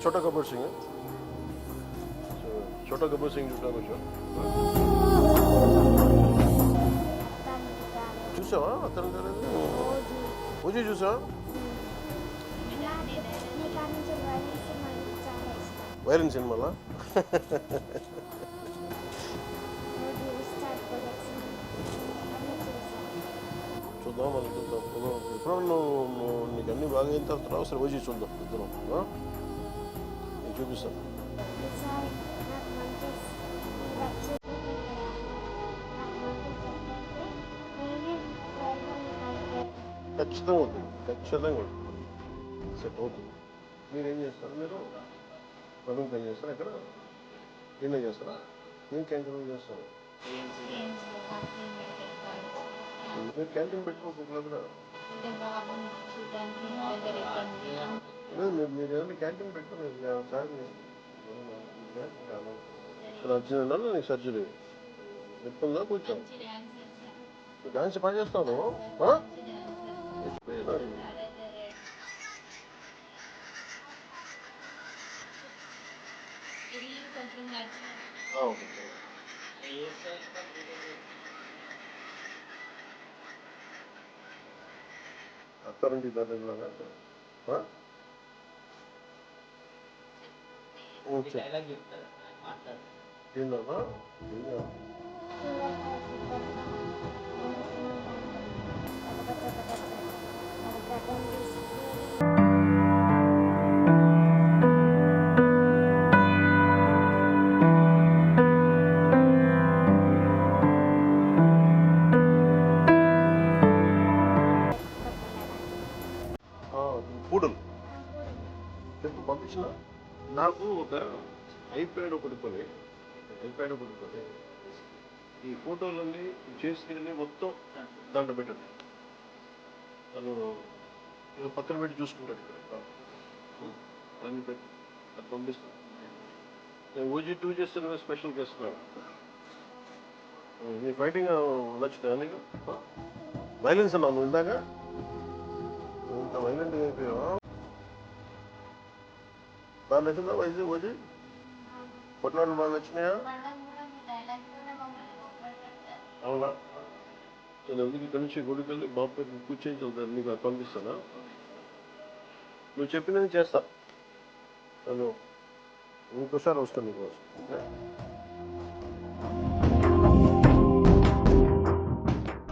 छोटा गब्बर सिंग है, छोटा गब्बर सिंग చూడడానికి వచ్చా చూసావా అతను తెలియదు ఓజీ చూసా వైలెన్ సినిమాలా చూద్దాం మళ్ళీ చూద్దాం ఎప్పుడో నువ్వు నీకు అన్నీ బాగా అయిన తర్వాత రావు సరే ఓజీ చూద్దాం ఇద్దరం నేను చూపిస్తాను ఖచ్చితంగా అవుతుంది ఖచ్చితంగా ఉంటుంది సెట్ అవుతుంది మీరు ఏం చేస్తారు మీరు రన్నింగ్ పని చేస్తారా ఎక్కడ ఏం చేస్తారా ఏం క్యాంటీన్ చేస్తారు మీరు క్యాంటీన్ పెట్టుకోకూడదు లేదు మీరు ఏదైనా క్యాంటీన్ పెట్టుకోలేదు సార్ వచ్చిన నీకు సర్జరీ చెప్తుందా కూర్చో డాన్స్ పని చేస్తాను అత్తారండి దాని ఏందమ్మా పూడలు చెప్పు పంపించిన నాకు ఒక ఐప్యాడ్ ఒకటి కొని ఈ ఫోటోలన్నీ చేసినవన్నీ మొత్తం దాంట్లో పెట్టండి తను పక్కన పెట్టి చూసుకుంటాడు ఇక్కడ అన్ని పెట్టి అది పంపిస్తాను నేను ఓజీ 2 చేస్తే స్పెషల్ చేస్తున్నాను నీ ఫైటింగ్ నచ్చుతా నీకు వైలెన్స్ అన్నావు నువ్వు ఇందాక ఇంత వైలెంట్ అయిపోయావా బాగా నచ్చిందా ఓజీ కొట్లాటలు బాగా నచ్చినాయా అవునా నేను ఎందుకు ఇక్కడ నుంచి గుడికి వెళ్ళి బాబు కూర్చొని చదువుతాను నీకు అది పంపిస్తానా నువ్వు చెప్పినది చేస్తా నేను ఇంకోసారి వస్తాను నీకోసం